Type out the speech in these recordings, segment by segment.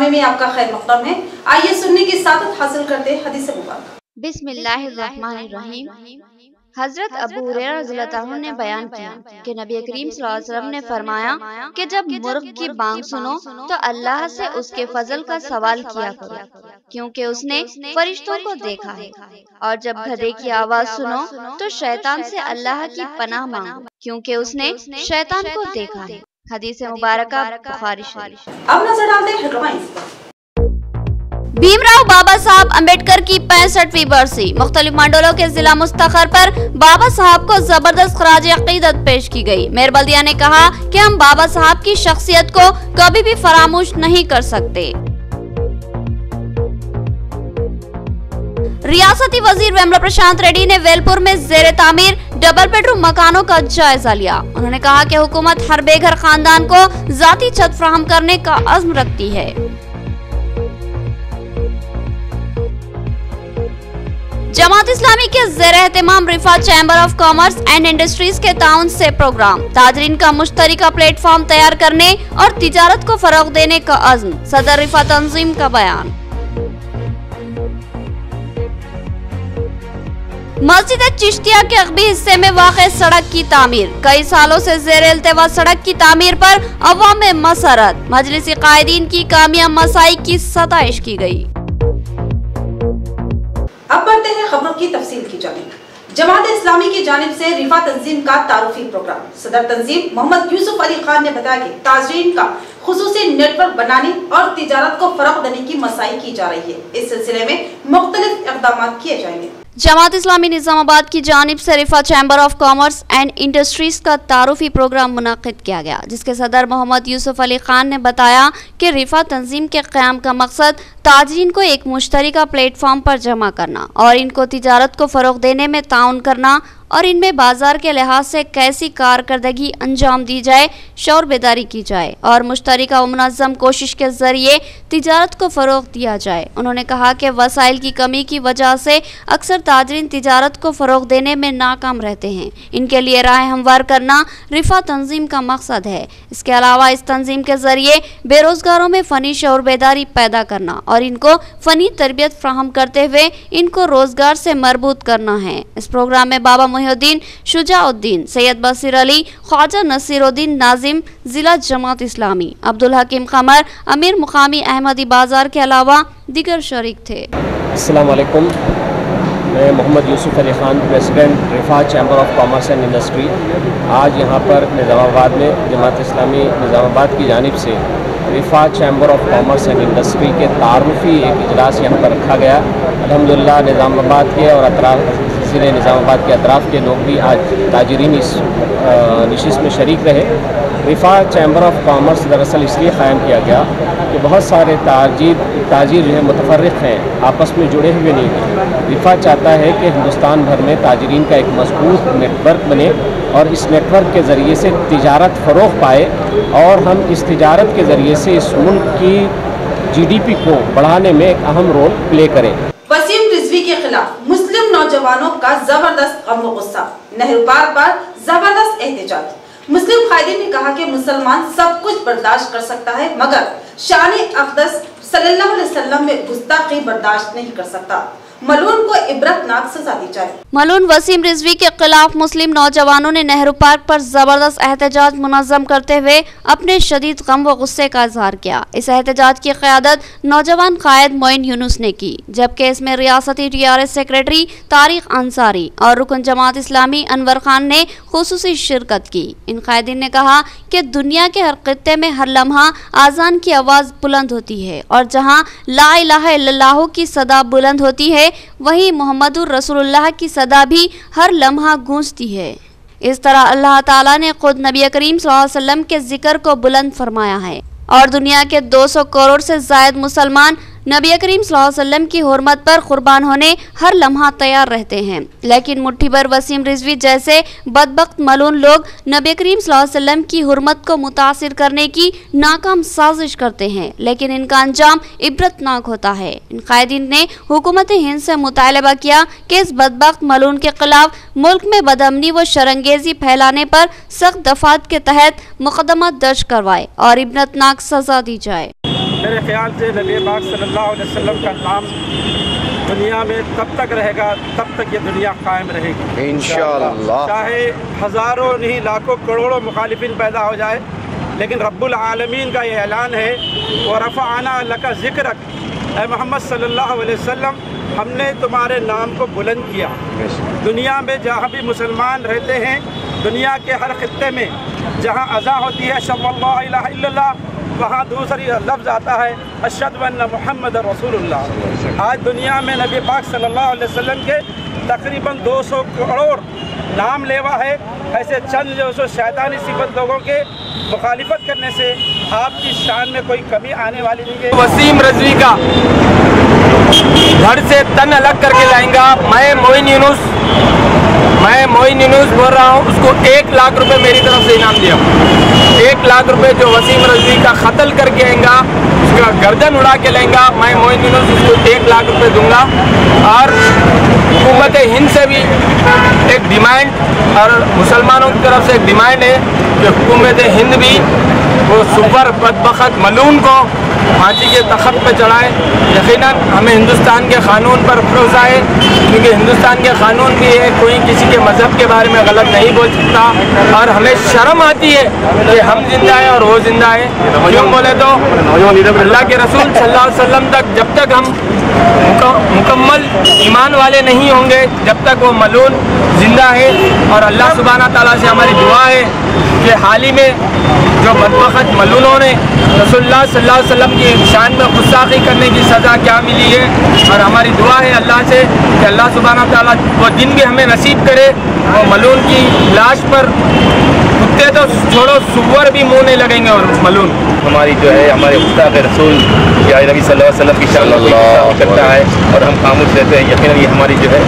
नामे में आपका खैर मक़दम है। आइए सुनने की सादत हासिल करते हैं हदीस मुबारक। बिस्मिल्लाहिर्रहमानिर्रहीम। हजरत अबू हुरैरा रज़ियल्लाहु अन्हु ने बयान किया कि नबी करीम सल्लल्लाहु अलैहि वसल्लम ने फरमाया कि जब मुर्ग की बांग सुनो तो अल्लाह से उसके फजल का सवाल किया करो, क्योंकि उसने फरिश्तों को देखा है। और जब गधे की आवाज सुनो तो शैतान से अल्लाह की पनाह मांगो, क्योंकि उसने शैतान को देखा है। हदीस मुबारका बुखारी शरीफ। अब नजर डालते हैं हेडलाइंस पर। भीमराव बाबा साहब अम्बेडकर की 65वीं बरसी। मुख्तलिफ मंडलों के जिला मुस्तखर पर बाबा साहब को जबरदस्त खराज अकीदत पेश की गई। मेयर बल्दिया ने कहा कि हम बाबा साहब की शख्सियत को कभी भी फरामोश नहीं कर सकते। रियासती वजीर वेमला प्रशांत रेड्डी ने वेलपुर में जेर तामीर डबल बेडरूम मकानों का जायजा लिया। उन्होंने कहा कि हुकूमत हर बेघर खानदान को जाती छत फराहम करने का अज़्म रखती है। जमात इस्लामी के ज़ेर एहतमाम Rifah chamber of commerce and industries के ताउन से प्रोग्राम ताजरीन का मुश्तरका प्लेटफॉर्म तैयार करने और तिजारत को फरोग देने का अज़्म। सदर रिफा तंजीम का बयान। मस्जिद चिश्तिया के अगबी हिस्से में वाक़े सड़क की तामीर। कई सालों से ज़ेर इल्तिवा सड़क की तामीर पर अवाम में मसरत। मजलिसी कायदीन की कामयाब मसाई की सताइश की गई। अब बढ़ते हैं खबरों की तफसील की जानिब। जमात इस्लामी की जानिब से रिफा तंजीम का तारुफी प्रोग्राम। सदर तंजीम मोहम्मद यूसुफ अली खान ने बताया कि ताजरीन का खुसूसी नेटवर्क बनाने और तिजारत को फरोग देने की मसाई की जा रही है। इस सिलसिले में मुख्तलिफ इक़दाम किए जाएंगे। जमात इस्लामी निजामाबाद की जानिब से Rifah chamber of commerce and industries का तारुफी प्रोग्राम मुनाकिद किया गया, जिसके सदर मोहम्मद यूसुफ अली खान ने बताया कि रिफा तंजीम के क़याम का मकसद ताजरीन को एक मुश्तरका प्लेटफॉर्म पर जमा करना और इनको तिजारत को फ़रोग देने में ताउन करना और इनमें बाजार के लिहाज से कैसी कारकर्दगी अंजाम दी जाए, शौर बेदारी की जाए और मुश्तरका व मुनज़्ज़म कोशिश के ज़रिए तिजारत को फ़रोग दिया जाए। उन्होंने कहा कि वसाइल की कमी की वजह से अक्सर ताजरीन तिजारत को फ़रोग देने में नाकाम रहते हैं। इनके लिए राह हमवार करना रिफा तंजीम का मकसद है। इसके अलावा इस तंजीम के ज़रिए बेरोज़गारों में फ़नी शौर बेदारी पैदा करना और इनको फ़नी तरबियत फ्राहम करते हुए इनको रोज़गार से मरबूत करना है। इस प्रोग्राम में बाबा मुहिउद्दीन शुजाउद्दीन, सैयद बसीर अली, ख्वाजा नसीरुद्दीन नाजिम, जिला जमात इस्लामी, अब्दुल हकीम कमर, अमीर मुकामी अहमदी बाजार के अलावा दीगर शरीक थे। अस्सलाम वालेकुम। मैं Mohammad Yusuf Ali Khan, president Rifa chamber of commerce and industry, आज यहाँ पर निज़ामाबाद में जमात इस्लामी निज़ामाबाद की जानिब से Rifah chamber of commerce and industry के तारुफी एक इजलास यहाँ पर रखा गया। अल्हम्दुलिल्लाह निज़ामाबाद के और ज़िले निज़ामाबाद के अतराफ़ के लोग भी आज ताजरीन इस नशिस्त में शरीक रहे। रिफा चैम्बर ऑफ कॉमर्स दरअसल इसलिए क़ायम किया गया कि बहुत सारे ताजिर जो है मुतफर्रिक़ हैं, आपस में जुड़े हुए नहीं हैं। रिफा चाहता है कि हिंदुस्तान भर में ताजरीन का एक मजबूत नेटवर्क बने और इस नेटवर्क के ज़रिए से तिजारत फ़रोग़ पाए और हम इस तिजारत के ज़रिए से इस मुल्क की GDP को बढ़ाने में एक अहम रोल प्ले करें। वसीम रिजवी के खिलाफ मुस्लिम नौजवानों का जबरदस्त गम व गुस्सा। नेहरू पार्क पर जबरदस्त एहतजाज। मुस्लिम कायदीन ने कहा कि मुसलमान सब कुछ बर्दाश्त कर सकता है मगर शान अक़दस सल्लल्लाहु अलैहि वसल्लम में गुस्ताखी बर्दाश्त नहीं कर सकता। मलून को इबरतनाक सजा दी जाए। मलून वसीम रिजवी के खिलाफ मुस्लिम नौजवानों ने नेहरू पार्क पर जबरदस्त एहतजाज मुनज़्ज़म करते हुए अपने शदीद गम व गुस्से का इजहार किया। इस एहतजाज की क़यादत नौजवान कायद मोइन यूनुस ने की, जबकि इसमें रियासती TRS सेक्रेटरी तारिक अंसारी और रुकन जमात इस्लामी अनवर खान ने खुसूसी शिरकत की। इन कायदीन ने कहा कि दुनिया के हर खित्ते में हर लम्हा आज़ान की आवाज़ बुलंद होती है और जहाँ ला इलाहा इल्लल्लाह की सदा बुलंद होती है वहीं मोहम्मदुर रसूलुल्लाह की सदा भी हर लम्हा गूंजती है। इस तरह अल्लाह ताला ने खुद नबी करीम सल्लल्लाहु अलैहि वसल्लम के जिक्र को बुलंद फरमाया है और दुनिया के 200 करोड़ से जायद मुसलमान नबी करीम सल्लल्लाहु अलैहि वसल्लम की हुर्मत पर कुर्बान होने हर लम्हा तैयार रहते हैं। लेकिन मुट्ठी भर वसीम रिजवी जैसे बदबख्त मलून लोग नबी करीम सल्लल्लाहु अलैहि वसल्लम की हुर्मत को मुतासिर करने की नाकाम साजिश करते हैं, लेकिन इनका अंजाम इबरतनाक होता है। इन कायदीन ने हुकूमत हिंद से मुतालबा किया कि इस बदबख्त मलून के खिलाफ मुल्क में बदअमनी व शरंगेजी फैलाने पर सख्त दफात के तहत मुकदमा दर्ज करवाए और इबरतनाक सजा दी जाए। मेरे ख्याल से नबी पाक सल्लल्लाहु अलैहि वसल्लम का नाम दुनिया में तब तक रहेगा तब तक ये दुनिया कायम रहेगी इंशाअल्लाह। चाहे हज़ारों नहीं लाखों करोड़ों मुखालिफिन पैदा हो जाए, लेकिन रब्बुल आलमीन का ये ऐलान है व रफ़अना लका ज़िक्रक, ऐ मोहम्मद सल्लल्लाहु अलैहि वसल्लम हमने तुम्हारे नाम को बुलंद किया। दुनिया में जहाँ भी मुसलमान रहते हैं, दुनिया के हर खित्ते में जहाँ अज़ा होती है शल्लल्लाहु इलाहा इल्लल्लाह, वहाँ दूसरी लफ्ज़ आता है अशहदु अन्ना मुहम्मद रसूलुल्लाह। आज दुनिया में नबी पाक सल्लल्लाहु अलैहि वसल्लम के तकरीबन 200 करोड़ नाम लेवा है। ऐसे चंद जो सो शैतानी सिफत लोगों के मुखालिफत करने से आपकी शान में कोई कमी आने वाली नहीं है। वसीम रज़वी का घर से तन अलग करके लाएंगा। मैं मोइन यूनुस बोल रहा हूँ, उसको 1 लाख रुपए मेरी तरफ से इनाम दिया। 1 लाख रुपए जो वसीम रज़वी का कत्ल करके आएगा, उसका गर्दन उड़ा के लेंगा, मैं मोइन यूनुस उसको 1 लाख रुपए दूंगा। और हुकूमत हिंद से भी एक डिमांड और मुसलमानों की तरफ से एक डिमांड है कि हुकूमत हिंद भी वो सुपर बदबख्त मलून को फांसी के तख्त पर चढ़ाए। यकीनन हमें हिंदुस्तान के क़ानून पर भरोसा है, क्योंकि हिंदुस्तान के क़ानून भी है, कोई किसी के मज़हब के बारे में गलत नहीं बोल सकता। और हमें शर्म आती है कि हम जिंदा हैं और वो जिंदा है। क्यों बोले तो अल्लाह के रसूल सल्लल्लाहु अलैहि वसल्लम तक जब तक हम मुकम्मल ईमान वाले नहीं होंगे, जब तक वो मलून जिंदा है। और अल्लाह सुब्हाना तआला से हमारी दुआ है कि हाल ही में जो बदबख्त मलूनों ने रसूलुल्लाह सल्लल्लाहु अलैहि वसल्लम की शान में गुस्ताखी करने की सज़ा क्या मिली है, और हमारी दुआ है अल्लाह से कि अल्लाह सुब्हाना तआला वो दिन भी हमें नसीब करे। और मलून की लाश पर कुत्ते तो छोड़ो, सुअर भी मुँह नहीं लगेंगे। और मलून हमारी जो है हमारे गुस्ताख रसूल या नबी सल्लल्लाहु अलैहि वसल्लम की शान में गुस्ताखी करता है और हम खामोश रहते हैं। यकीनन ये हमारी जो है,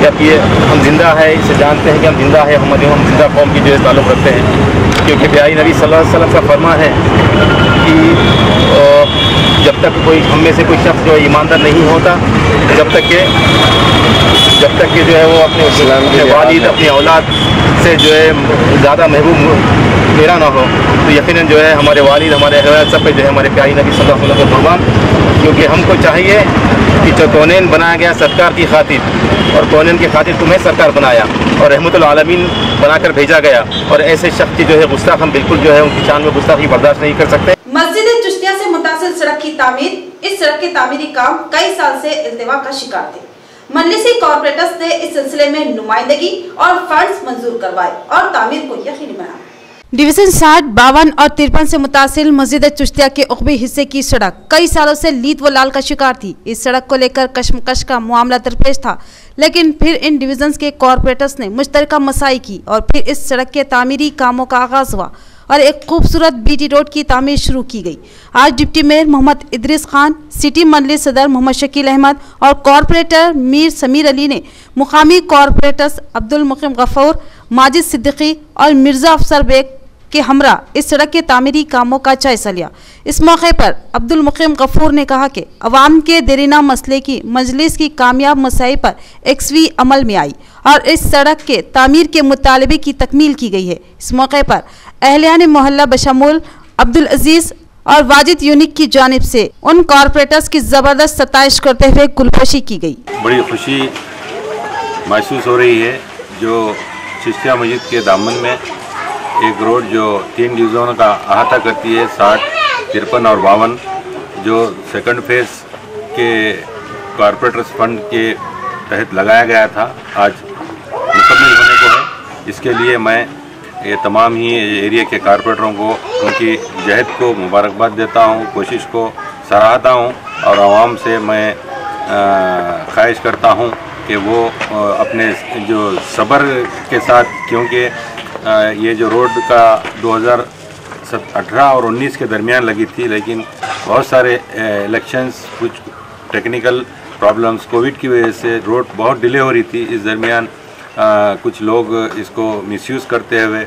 जब ये हम जिंदा है इसे जानते हैं कि हम जिंदा है, हम जिंदा कौम की जो है ताल्लुक़ रखते हैं। क्योंकि प्यारे नबी सल्लल्लाहु अलैहि वसल्लम का फरमा है कि जब तक कोई हम में से कोई शख्स जो है ईमानदार नहीं होता, जब तक कि जो है वो अपने वालिद अपनी औलाद से जो है ज़्यादा महबूब मेरा ना हो, तो यकीनन जो है हमारे वालिद हमारे औलाद सब पे जो है हमारे प्यारे नबी सल्लल्लाहु अलैहि वसल्लम कुर्बान। क्योंकि हमको चाहिए कि जो कौनैन बनाया गया सरकार की खातिर, और कौनैन की खातिर तुम्हें सरकार बनाया और रहमतुल आलमीन बनाकर भेजा गया, और ऐसे शख्स की जो है गुस्ताख हम बिल्कुल जो है उनकी शान में गुस्ताखी बर्दाश्त नहीं कर सकते। मस्जिद चिश्तिया से मुतासिल सड़क की तामीर, इस सड़क के तामीरी काम कई साल से इल्तिवा का शिकार थे। मजलिसी कॉर्पोरेटर्स ने इस सिलसिले में नुमाइंदगी और फंड्स मंजूर करवाए और तामीर को यकीनी बनाया। डिवीजन 60, 52 और 53 से मुतासिल मस्जिद चिश्तिया के उक़बी हिस्से की सड़क कई सालों से लीद व लाल का शिकार थी। इस सड़क को लेकर कशमकश का मामला दरपेश था, लेकिन फिर इन डिवीजन्स के कॉर्पोरेटर्स ने मुश्तरका मसाई की और फिर इस सड़क के तामीरी कामों का आगाज हुआ और एक खूबसूरत बीटी रोड की तामीर शुरू की गई। आज deputy mayor Mohammed Idris Khan, city Majlis सदर मोहम्मद शकील अहमद और कॉर्पोरेटर मीर समीर अली ने मुकामी कॉर्पोरेटर्स अब्दुल मुकीम गफूर, माजिद सिद्दीकी और मिर्जा अफसर बेग के हमरा इस सड़क के तामीरी कामों का जायजा लिया। इस मौके पर अब्दुल मुकीम गफूर ने कहा कि अवाम के देरीना मसले की मजलिस की कामयाब मसाई पर एक्सवी अमल में आई और इस सड़क के तामीर के मुतालबे की तकमील की गई है। इस मौके पर अहलियान मोहल्ला बशमूल अब्दुल अजीज और वाजिद यूनिक की जानिब से उन कॉर्पोरेटर्स की जबरदस्त सताइश करते हुए गुलपोशी की गई। बड़ी खुशी महसूस हो रही है जो चिश्तिया मस्जिद के दामन में एक रोड जो 3 डिवीज़नों का अहाता करती है, 60, 53 और 52, जो सेकंड फेज के कॉर्पोरेटर्स फंड के तहत लगाया गया था, आज मुकम्मल होने को है। इसके लिए मैं ये तमाम ही एरिया के कॉर्पोरेटरों को उनकी जहद को मुबारकबाद देता हूँ, कोशिश को सराहता हूँ और आवाम से मैं ख्वाहिश करता हूँ कि वो अपने जो सब्र के साथ, क्योंकि ये जो रोड का 2018 और 19 के दरमियान लगी थी, लेकिन बहुत सारे इलेक्शंस, कुछ टेक्निकल प्रॉब्लम्स, कोविड की वजह से रोड बहुत डिले हो रही थी। इस दरमियान कुछ लोग इसको मिसयूज़ करते हुए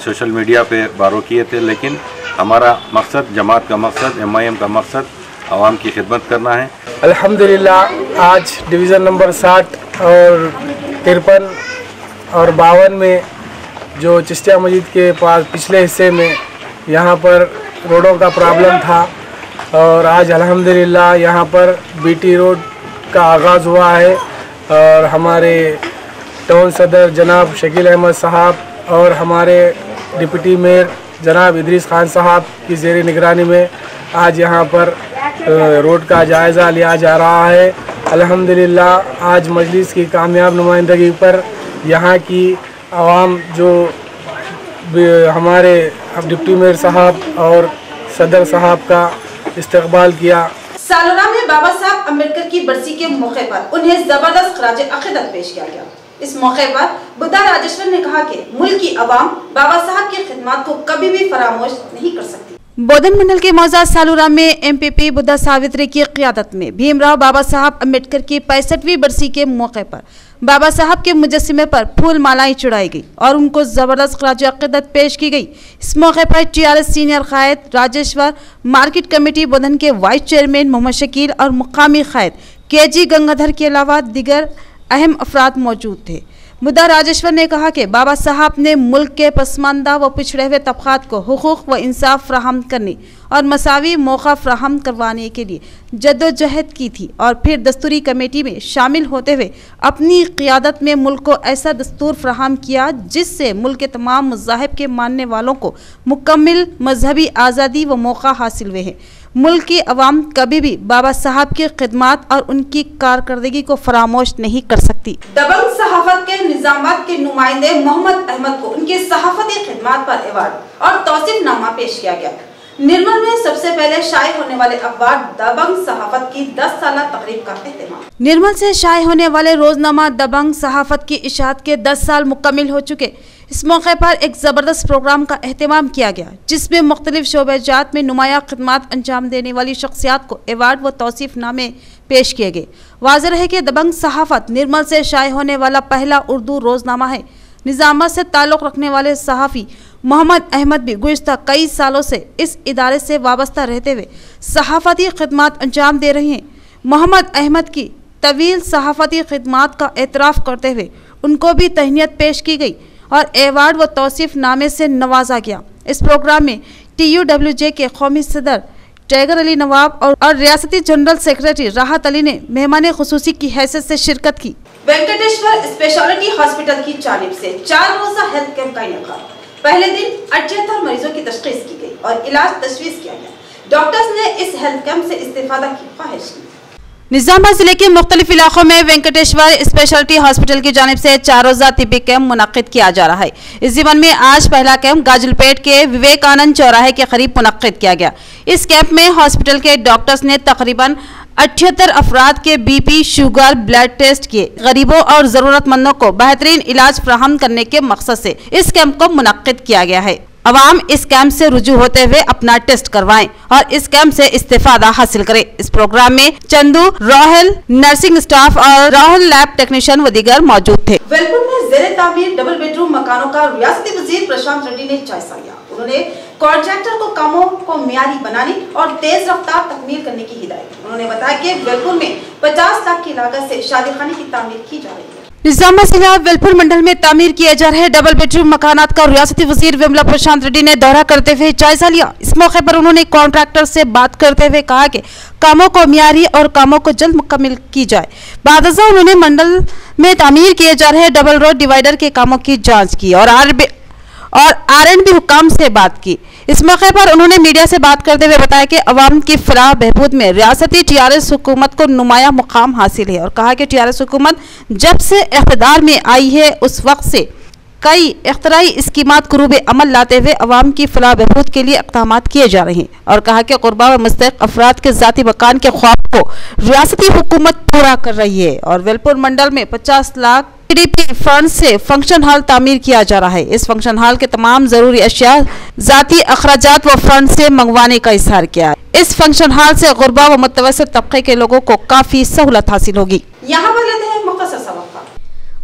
सोशल मीडिया पे बारो किए थे, लेकिन हमारा मकसद, जमात का मकसद, MIM का मकसद आवाम की खिदमत करना है। अल्हम्दुलिल्लाह आज डिवीज़न नंबर 60 और 53 और 52 में जो चिश्तिया मस्जिद के पास पिछले हिस्से में यहाँ पर रोडों का प्रॉब्लम था, और आज अल्हम्दुलिल्लाह यहाँ पर बीटी रोड का आगाज़ हुआ है और हमारे टाउन सदर जनाब शकील अहमद साहब और हमारे डिप्टी मेयर जनाब इदरीस खान साहब की ज़ेर निगरानी में आज यहाँ पर रोड का जायज़ा लिया जा रहा है। अल्हम्दुलिल्लाह आज मजलिस की कामयाब नुमाइंदगी पर यहाँ की आवाम जो हमारे डिप्टी मेयर साहब और सदर साहब का इस्तकबाल किया। सालोरा में बाबा साहब अम्बेडकर की बरसी के मौके पर उन्हें जबरदस्त खराज अकीदत पेश किया गया। इस मौके पर बुद्धा राजेश्वर ने कहा कि मुल्क की आवाम बाबा साहब की खिदमत को कभी भी फरामोश नहीं कर सकती। बोधन मंडल के मौजा सालोरा में एमपीपी बुद्धा सावित्री की क़ियादत में भीमराव बाबा साहब अम्बेडकर की 65वीं बरसी के मौके पर बाबा साहब के मुजस्सिमे पर फूल मालाएं चढ़ाई गई और उनको जबरदस्त खराज अकीदत पेश की गई। इस मौके पर टीआरएस सीनियर कायद राजेश्वर, मार्केट कमेटी बोधन के वाइस चेयरमैन मोहम्मद शकील और मुकामी कायद केजी गंगाधर के अलावा दीगर अहम अफराद मौजूद थे। बुद्धा राजेश्वर ने कहा कि बाबा साहब ने मुल्क के पसमानदा व पिछड़े हुए तबकात को हुकूक व इंसाफ फ्राहम करने और मसावी मौका फ्राहम करवाने के लिए जद्दोजहद की थी और फिर दस्तूरी कमेटी में शामिल होते हुए अपनी क़ियादत में मुल्क को ऐसा दस्तूर फ्राहम किया जिससे मुल्क के तमाम मज़ाहिब के मानने वालों को मुकम्मल मजहबी आज़ादी व मौका हासिल हुए हैं। मुल्क की अवाम कभी भी बाबा साहब की खिदमत और उनकी कारकर्दगी को फरामोश नहीं कर सकती। दबंग सहाफत के निजामात के नुमाइंदे मोहम्मद अहमद को उनकी सहाफती खिदमत पर अवार्ड और तौसीफनामा पेश किया गया। निर्मल में सबसे पहले शाये होने वाले अखबार दबंग सहाफत की 10 साला तकरीब का एहतमाम। निर्मल से शाये होने वाले रोजनामा दबंग सहाफत की इशाअत के 10 साल मुकम्मिल हो चुके। इस मौके पर एक ज़बरदस्त प्रोग्राम का एहतमाम किया गया जिसमें मुख्तलिफ शोबेजात में नुमाया खिदमत अंजाम देने वाली शख्सियात को अवार्ड व तौसीफनामे पेश किए गए। वाज़ेह है कि दबंग सहाफत निर्मल से शाये होने वाला पहला उर्दू रोजनामा है। निज़ामत से ताल्लुक़ रखने वाले सहाफ़ी मोहम्मद अहमद भी गुज़िश्ता कई सालों से इस इदारे से वाबस्ता रहते हुए सहाफ़ती खिदमत अंजाम दे रहे हैं। मोहम्मद अहमद की तवील सहाफ़ती खिदमत का एतराफ़ करते हुए उनको भी तहनीत पेश की गई और अवार्ड व तौसीफनामे से नवाजा गया। इस प्रोग्राम में TUWJ के कौमी सदर टाइगर अली नवाब और रियासती जनरल सेक्रेटरी राहत अली ने मेहमान खुसूसी की हैसियत से शिरकत की। वेंकटेश्वर स्पेशलिटी हॉस्पिटल की जानिब से 4 रोज़ा हेल्थ कैंप का इनेकाद। पहले दिन 78 मरीजों की तशखीस की गई और इलाज तजवीज़ किया गया। डॉक्टर्स ने इस हेल्थ कैंप से इस्तेफादा की ख्वाहिश की। निजामाबाद जिले के मुख्तलिफ इलाकों में वेंकटेश्वर स्पेशलिटी हॉस्पिटल की जानिब से 4 रोज़ा तिब्बी कैंप मुनक्किद किया जा रहा है। इस ज़िमन में आज पहला कैंप गाजुलपेट के विवेकानंद चौराहे के करीब मुनक्किद किया गया। इस कैंप में हॉस्पिटल के डॉक्टर्स ने तकरीबन 78 अफराद के BP, शुगर, ब्लड टेस्ट किए। गरीबों और ज़रूरतमंदों को बेहतरीन इलाज फ्राहम करने के मकसद से इस कैंप को मुनक्किद किया गया है। अवाम इस कैंप से रुजू होते हुए अपना टेस्ट करवाएं और इस कैंप से इस्तेफादा हासिल करें। इस प्रोग्राम में चंदू, राहुल, नर्सिंग स्टाफ और राहुल लैब टेक्नीशियन व दीगर मौजूद थे। वेलपुर में ज़ेरे तामीर डबल बेडरूम मकानों का रियासती वज़ीर प्रशांत रेड्डी ने जायजा लिया। उन्होंने कॉन्ट्रैक्टर को कामों को मियारी बनाने और तेज रफ्तार तकमील करने की हिदायत। उन्होंने बताया कि वेलपुर में 50 लाख की लागत से शादीखाने की तामीर की जा रही है। निजामा जिला वेलपुर मंडल में तामीर किए जा रहे डबल बेडरूम मकानात का रियासती वज़ीर विमला प्रशांत रेड्डी ने दौरा करते हुए जायजा लिया। इस मौके पर उन्होंने कॉन्ट्रैक्टर से बात करते हुए कहा कि कामों को मियारी और कामों को जल्द मुकम्मल की जाए। बादशाह उन्होंने मंडल में तामीर किए जा रहे डबल रोड डिवाइडर के कामों की जाँच की और R&B हुक्काम से बात की। इस मौके पर उन्होंने मीडिया से बात करते हुए बताया कि अवाम की फलाह बहबूद में रियासती TRS हुकूमत को नुमाया मुकाम हासिल है और कहा कि TRS हुकूमत जब से इक़्तिदार में आई है उस वक्त से कई इख्तराई स्कीमात कुरूब अमल लाते हुए अवाम की फलाह बहबूद के लिए इक़दामात किए जा रहे हैं और कहा कि ग़ुरबा व मुस्तहिक़ अफराद के ज़ाती मकान के ख्वाब को रियासती हुकूमत पूरा कर रही है और वेलपुर मंडल में 50 लाख PDP फंड से फंक्शन हॉल तामीर किया जा रहा है। इस फंक्शन हॉल के तमाम जरूरी अशिया ज़ाती अखराजात व फंड से मंगवाने का इज़हार किया। इस फंक्शन हॉल से ग़ुरबा व मुतवस्सित तबके के लोगों को काफ़ी सहूलत हासिल होगी। यहाँ पर लेते हैं मुख्तसर सा वक्फा।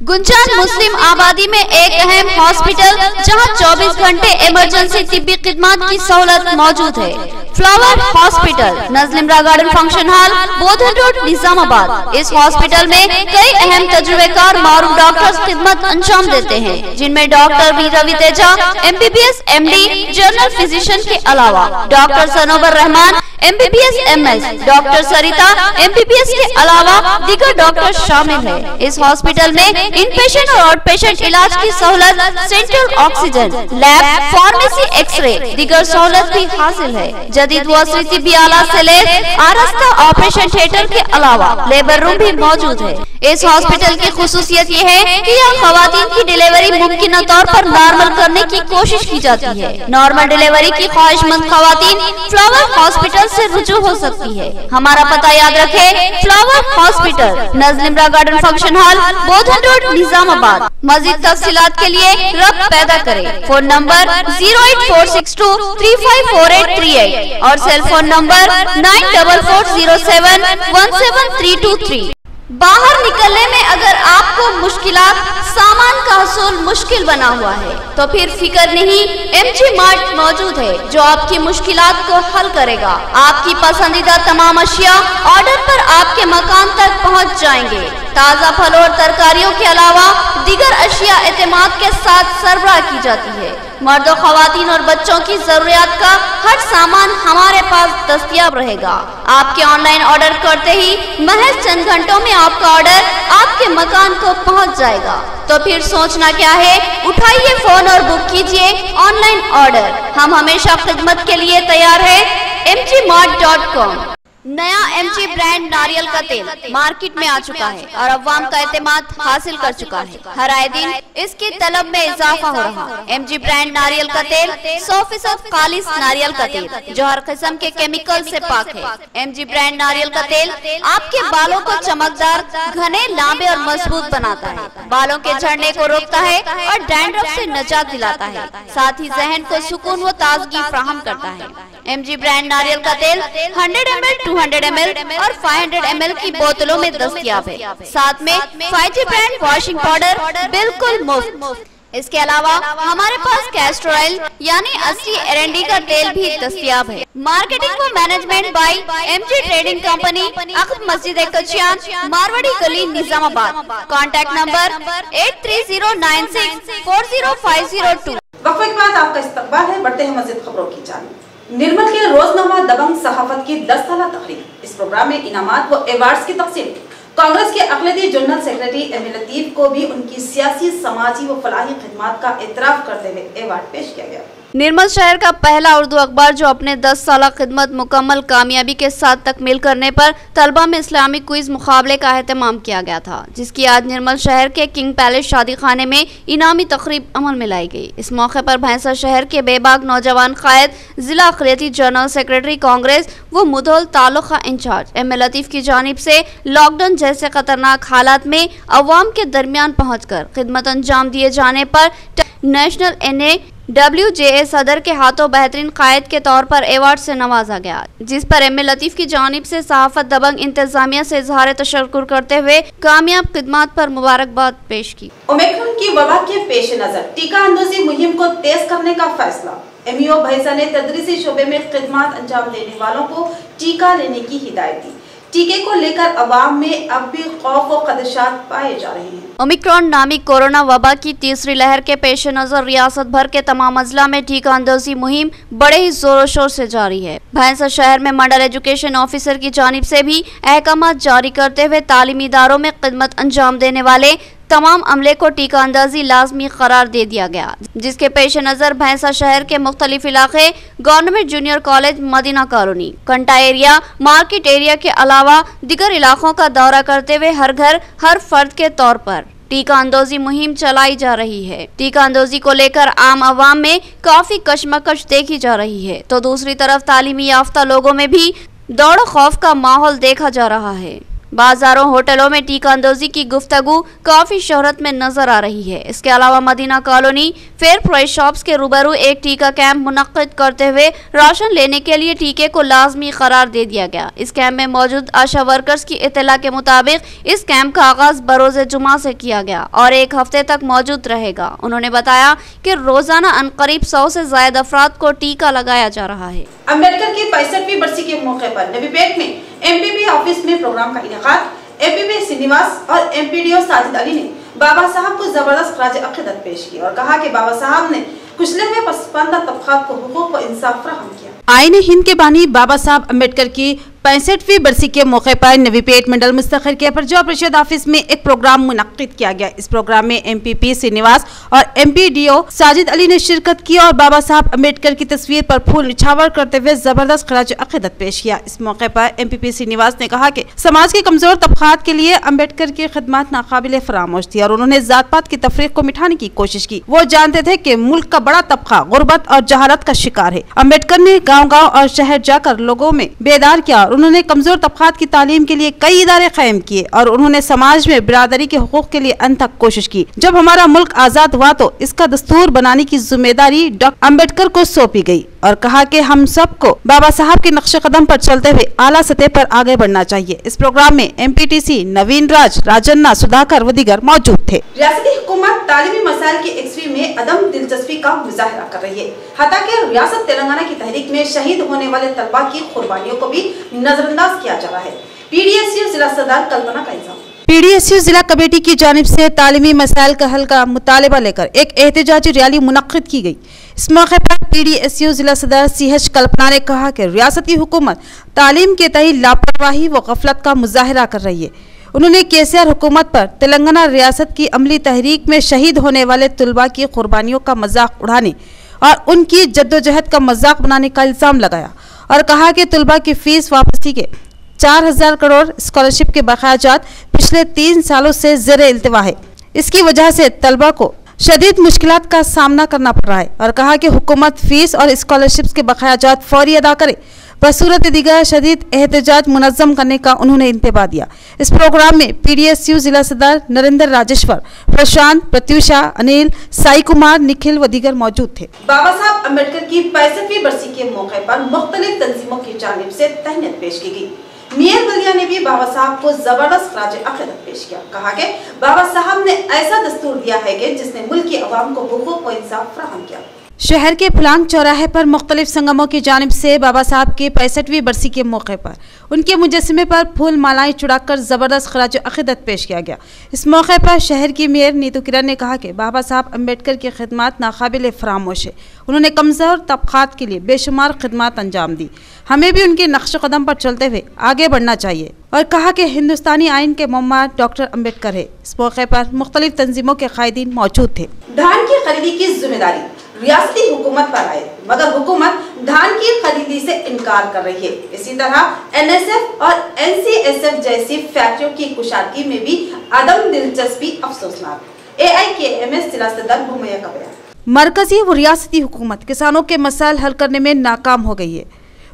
गुंजान मुस्लिम आबादी में एक अहम हॉस्पिटल जहां 24 घंटे इमरजेंसी तिब्बी खिदमत की सहूलत मौजूद है। Flower hospital, Najlimara garden function hall, Bodhan road, Nizamabad. इस हॉस्पिटल में कई अहम तजुर्बेकार मारूफ डॉक्टर्स खिदमत अंजाम देते हैं, जिनमें doctor B Ravi Teja MBBS MD general physician के अलावा doctor Sanobar Rahman MBBS MS, doctor Sarita MBBS के अलावा दीगर डॉक्टर शामिल है। इस हॉस्पिटल में इन पेशेंट और आउट पेशेंट इलाज की सहूलत, central oxygen, lab, pharmacy, x ray, दीगर सहूलत भी हासिल है। जदीद वसीसी आला से लैस, आरास्ता ऑपरेशन थिएटर के अलावा लेबर रूम भी मौजूद है। इस हॉस्पिटल की खुसूसियत ये है कि यहाँ खवातीन की डिलीवरी मुमकिन तौर पर नॉर्मल करने की कोशिश की जाती है। नॉर्मल डिलीवरी की ख्वाहिशमंद खवातीन फ्लावर हॉस्पिटल से रुजू हो सकती है। हमारा पता याद रखे, flower hospital, Najlimara garden function hall, Bodhan road, Nizamabad. मजीद तफसीलात के लिए रब्त पैदा करें। फोन नंबर 08462354838 और सेल फोन नंबर 9440717323। बाहर निकलने में अगर आपको मुश्किलात, सामान का हसूल मुश्किल बना हुआ है तो फिर फिक्र नहीं, MG मार्ट मौजूद है जो आपकी मुश्किलात को हल करेगा। आपकी पसंदीदा तमाम अशिया ऑर्डर पर आपके मकान तक पहुंच जाएंगे। ताज़ा फल और तरकारियों के अलावा दीगर अशिया एतमाद के साथ सरबराह की जाती है। मर्दों, खवातीन और बच्चों की जरूरियात का हर सामान हमारे पास दस्तयाब रहेगा। आपके ऑनलाइन ऑर्डर करते ही महज चंद घंटों में आपका ऑर्डर आपके मकान को पहुंच जाएगा। तो फिर सोचना क्या है, उठाइए फोन और बुक कीजिए ऑनलाइन ऑर्डर। हम हमेशा खिदमत के लिए तैयार है। mgmart.com। नया MG ब्रांड नारियल का तेल मार्केट में आ चुका है और अवाम का एतमाद हासिल कर चुका है। हर आए दिन इसकी तलब में इजाफा हो रहा है। MG ब्रांड नारियल का तेल 100% खालिस नारियल का तेल जो हर किस्म के केमिकल से पाक है। MG ब्रांड नारियल का तेल आपके बालों को चमकदार, घने, लंबे और मजबूत बनाता है, बालों के झड़ने को रोकता है और डैंड्रफ से निजात दिलाता है, साथ ही जहन को सुकून व ताजगी फराहम करता है। MG ब्रांड नारियल का तेल 100 ml, 200 ml और 500 ml की बोतलों में दस्तयाब है। साथ में 5G ब्रांड वॉशिंग पाउडर बिल्कुल मुफ्त। इसके अलावा हमारे पास कैस्टर ऑयल यानी असली एरंडी का तेल भी दस्तयाब है। मार्केटिंग व management by MG trading company, अक़ब मस्जिद कचियान, मारवाड़ी गली, निजामाबाद। Contact number 8309640502। वक्फे के बाद आपका इस्तकबाल है। बढ़ते हैं मज़ीद खबरों की जानिब। निर्मल के रोजनामा दबंग सहाफत की 10 साला तकरीब। इस प्रोग्राम में इनामात व अवार्ड्स की तकसीम। कांग्रेस के अक़लियती जनरल सेक्रेटरी एम लतीफ को भी उनकी सियासी, समाजी व फलाही खिदमात का एतराफ़ करते हुए अवार्ड पेश किया गया। निर्मल शहर का पहला उर्दू अखबार जो अपने 10 साला खिदमत मुकम्मल कामयाबी के साथ तकमील करने पर तलबा में इस्लामी क्विज मुकाबले का एहतमाम किया गया था, जिसकी आज निर्मल शहर के किंग पैलेस शादी खाने में इनामी तकरीब अमल में लाई गई। इस मौके पर भैंसा शहर के बेबाक नौजवान कायद, जिला अक़लियती जनरल सेक्रेटरी कांग्रेस व मुधोल तालुका इंचार्ज एम लतीफ की जानिब से लॉकडाउन जैसे खतरनाक हालात में अवाम के दरमियान पहुँच कर खिदमत अंजाम दिए जाने पर नेशनल NAWJA सदर के हाथों बेहतरीन कायद के तौर पर अवार्ड से नवाजा गया, जिस पर एम लतीफ की जानिब से सहाफत दबंग इंतजामिया से इजहार तशक्कुर करते हुए कामयाब खिदमत पर मुबारकबाद पेश की। ओमिक्रॉन की वबा के पेश नजर टीका अंदोजी मुहिम को तेज करने का फैसला। MEO भैंसा ने तदरीसी शोबे में खिदमत अंजाम देने वालों को टीका लेने की हिदायत दी। टीके को लेकर अवाम में अब भी खौफ व खदशात पाए जा रहे हैं। ओमिक्रॉन नामी कोरोना वबा की तीसरी लहर के पेश नजर रियासत भर के तमाम अजला में टीका अंदोजी मुहिम बड़े ही जोरों शोर से जारी है। भैंसा शहर में मंडल एजुकेशन ऑफिसर की जानिब से भी अहकामात जारी करते हुए तालीमी इदारों में खिदमत अंजाम देने वाले तमाम अमले को टीका अंदाजी लाजमी करार दे दिया गया, जिसके पेश नजर भैंसा शहर के मुख्तलिफ इलाके government junior college, Madina colony, Kanta area, market area के अलावा दीगर इलाकों का दौरा करते हुए हर घर हर फर्द के तौर पर टीका अंदोजी मुहिम चलाई जा रही है। टीका अंदोजी को लेकर आम आवाम में काफी कशमकश देखी जा रही है, तो दूसरी तरफ तालीमी याफ्ता लोगों में भी दौड़ खौफ का माहौल देखा जा रहा है। बाजारों होटलों में टीका अंदोजी की गुफ्तगू काफी शोहरत में नजर आ रही है। इसके अलावा Madina colony fair price shops के रूबरू एक टीका कैंप मुनक्किद करते हुए राशन लेने के लिए टीके को लाजमी करार दे दिया गया। इस कैंप में मौजूद आशा वर्कर्स की इत्तला के मुताबिक इस कैंप का आगाज बरोज़े जुमा से किया गया और एक हफ्ते तक मौजूद रहेगा। उन्होंने बताया कि रोजाना अनकरीब 100 से ज्यादा अफराद को टीका लगाया जा रहा है। अम्बेडकर की 65वीं बरसी के मौके पर नवीपेट में एमपीपी ऑफिस में प्रोग्राम का इनेकाद। एमपीपी श्रीनिवास और एमपीडीओ साजिद अली ने बाबा साहब को जबरदस्त खराज अकीदत पेश की और कहा कि बाबा साहब ने कुचले हुए पसमानदा तबकात को हुकूक व इंसाफ फराहम किया। आईन हिंद के बानी बाबा साहब अम्बेडकर की 65वीं बरसी के मौके पर नवीपेट मंडल मुस्तकिल के प्रजा परिषद ऑफिस में एक प्रोग्राम मुनक्किद किया गया। इस प्रोग्राम में एमपीपी श्रीनिवास और एमपीडीओ साजिद अली ने शिरकत की और बाबा साहब अम्बेडकर की तस्वीर पर फूल निछावर करते हुए जबरदस्त खराज अकीदत पेश किया। इस मौके पर एमपीपी श्रीनिवास ने कहा कि समाज के कमजोर तबकात के लिए अम्बेडकर की खिदमत नाकाबिले फरामोश थी और उन्होंने जात पात की तफरीक को मिटाने की कोशिश की। वो जानते थे कि मुल्क का बड़ा तबका गुर्बत और जहालत का शिकार है। अम्बेडकर ने गाँव-गाँव और शहर जाकर लोगों में बेदार किया और उन्होंने कमजोर तबकात की तालीम के लिए कई इदारे कायम किए और उन्होंने समाज में बिरादरी के हुकूक के लिए अंत तक कोशिश की। जब हमारा मुल्क आजाद हुआ तो इसका दस्तूर बनाने की जिम्मेदारी डॉक्टर अम्बेडकर को सौंपी गई और कहा कि हम सबको बाबा साहब के नक्शे कदम पर चलते हुए आला सतह पर आगे बढ़ना चाहिए। इस प्रोग्राम में एमपीटीसी नवीन राज, राजन्ना, सुधाकर व दीगर मौजूद थे। रियासती हुकूमत तालीमी मसाइल की एक्सवी में अदम दिलचस्पी का मुजाहरा कर रही है। हालांकि रियासत तेलंगाना की तहरीक में शहीद होने वाले तलबा की कुर्बानियों को भी नजरअंदाज किया जा रहा है। पीडीएसयू जिला सदर कल्पना का इल्जाम। पीडीएसयू जिला कमेटी की जानिब से तालीमी मसाइल का हल का मुतालिबा लेकर एक एहतजाजी रैली मुनक्किद की गई। इस मौके पर पीडीएसयू जिला सदर सीएच कल्पना ने कहा कि रियासती हुकूमत तालीम के तहत लापरवाही व गफलत का मुजाहरा कर रही है। उन्होंने केसीआर हुकूमत पर तेलंगाना रियासत की अमली तहरीक में शहीद होने वाले तलबा की कुर्बानियों का मजाक उड़ाने और उनकी जद्दोजहद का मजाक बनाने का इल्जाम लगाया और कहा कि तलबा की फीस वापसी के 4000 करोड़ स्कॉलरशिप के बकायाजात पिछले 3 सालों से ज़ेरे इल्तिवा है। इसकी वजह से तलबा को शदीद मुश्किलात का सामना करना पड़ रहा है और कहा कि हुकूमत फीस और स्कॉलरशिप्स के बकायाजात फौरी अदा करे। बसूरत दीगर शदीद एहतजाज मुनज़्ज़म करने का उन्होंने इंतबा दिया। इस प्रोग्राम में पीडीएसयू जिला सदर नरेंद्र राजेश्वर, प्रशांत, प्रत्युषा, अनिल, साई कुमार, निखिल व दीगर मौजूद थे। बाबा साहब अम्बेडकर की 65वीं बरसी के मौके पर मुख्तलिफ तंजीमों की जानिब से तहनीत पेश की गई। मियां बलिया ने भी बाबा साहब को जबरदस्त खराज अकीदत पेश किया। कहा कि बाबा साहब ने ऐसा दस्तूर दिया है कि जिसने मुल्क की अवाम को हुकूक व इंसाफ फराहम किया। शहर के फुलांग चौराहे पर मुख्तलिफ संगमों की जानिब से बाबा साहब की 65वीं बरसी के मौके पर उनके मुजस्समे पर फूल मालाएं चढ़ाकर ज़बरदस्त खराज अकीदत पेश किया गया। इस मौके पर शहर की मेयर नीतू किरण ने कहा कि बाबा साहब अम्बेडकर की खिदमत नाकाबिल फरामोश है। उन्होंने कमज़ोर तबकात के लिए बेशुमार खिदमत अंजाम दी। हमें भी उनके नक्श कदम पर चलते हुए आगे बढ़ना चाहिए और कहा कि हिंदुस्तानी आइन के मुम्मा डॉक्टर अम्बेडकर है। इस मौके पर मुख्तलिफ तंजीमों के कायदीन मौजूद थे। धान की खरीदी की जिम्मेदारी रियासती हुकूमत पर आए, मगर हुकूमत धान की खरीदी से इनकार कर रही है। इसी तरह एनएसएफ और एनसीएसएफ जैसी फैक्ट्रियों की कुशादगी में भी अदम दिलचस्पी अफसोसनाक। एआईकेएमएस जिला सदर भूमैया का बयान। मरकजी व रियासती हुकूमत किसानों के मसाइल हल करने में नाकाम हो गई है।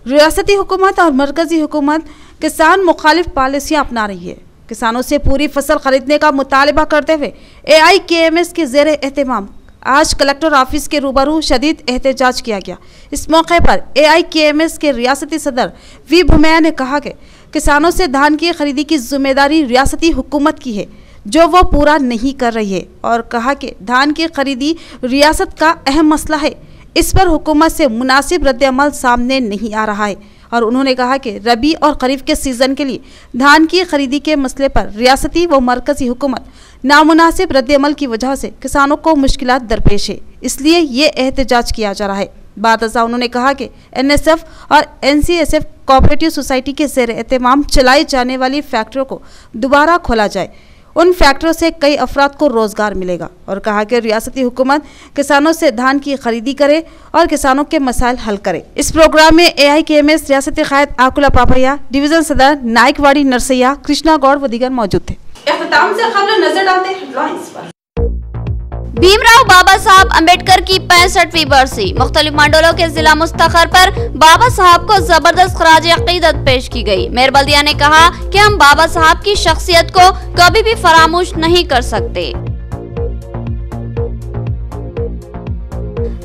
रियासती हुकूमत और मरकजी हुकूमत किसान मुखालिफ पॉलिसियाँ अपना रही है। किसानों से पूरी फसल खरीदने का मुतालिबा करते हुए एआईकेएमएस के ज़ेरे एहतमाम आज कलेक्टर ऑफिस के रूबरू शदीद एहतजाज किया गया। इस मौके पर एआईकेएमएस के रियासती सदर वी भूमैया ने कहा कि किसानों से धान की खरीदी की जिम्मेदारी रियासती हुकूमत की है, जो वो पूरा नहीं कर रही है, और कहा कि धान की खरीदी रियासत का अहम मसला है। इस पर हुकूमत से मुनासिब रद्द-ए-अमल सामने नहीं आ रहा है और उन्होंने कहा कि रबी और खरीफ के सीज़न के लिए धान की खरीदी के मसले पर रियासती व मरकजी हुकूमत नामुनासिब रद्द-ए-अमल की वजह से किसानों को मुश्किलात दरपेश है, इसलिए ये एहतजाज किया जा रहा है। बादशाह उन्होंने कहा कि एनएसएफ और एनसीएसएफ कोऑपरेटिव सोसाइटी के ज़ेर एहतमाम चलाई जाने वाली फैक्ट्रियों को दोबारा खोला जाए। उन फैक्ट्रियों से कई अफराद को रोजगार मिलेगा और कहा कि रियासती हुकूमत किसानों से धान की खरीदी करे और किसानों के मसाइल हल करे। इस प्रोग्राम में एआईकेएमएस रियासती कायद आकुला पापैया, डिवीजन सदर नाइकवाड़ी नरसैया, कृष्णा गौड़ व दीगर मौजूद थे। इख्तिताम से खबर नजर डालते हैं हेडलाइंस पर। भीमराव बाबा साहब अम्बेडकर की 65वीं बरसी। मुख्तलिफ मंडलों के जिला मुस्तखर पर बाबा साहब को जबरदस्त खराज अकीदत पेश की गई। मेयर बल्दिया ने कहा कि हम बाबा साहब की शख्सियत को कभी भी फरामोश नहीं कर सकते।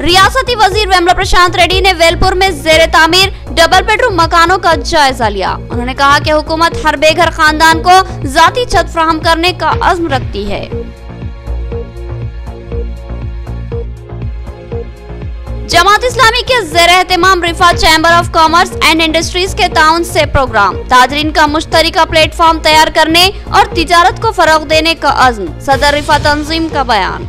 रियासती वजीर वेमला प्रशांत रेड्डी ने वेलपुर में जेर तामीर डबल बेडरूम मकानों का जायजा लिया। उन्होंने कहा कि हुकूमत हर बेघर खानदान को जाती छत फराहम करने का अज़्म रखती है। जमात इस्लामी के ज़ेर एहतमाम Rifah chamber of commerce and industries के ताउन से प्रोग्राम ताजरीन का मुश्तरका प्लेटफॉर्म तैयार करने और तिजारत को फरोग देने का अज़्म। सदर रिफा तंजीम का बयान।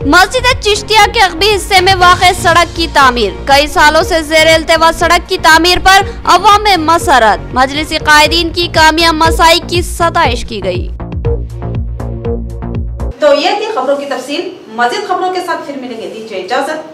मस्जिद चिश्तिया के अगबी हिस्से में वाक़ सड़क की तामीर। कई सालों से ज़ेर इल्तिवा सड़क की तामीर पर अवाम में मसरत। मजलिसी कायदीन की कामयाब मसाई की सताइश की गई। तो ये थी खबरों की तफसील। मज़ीद खबरों के साथ फिर मिलेंगे। दीजिए इजाजत।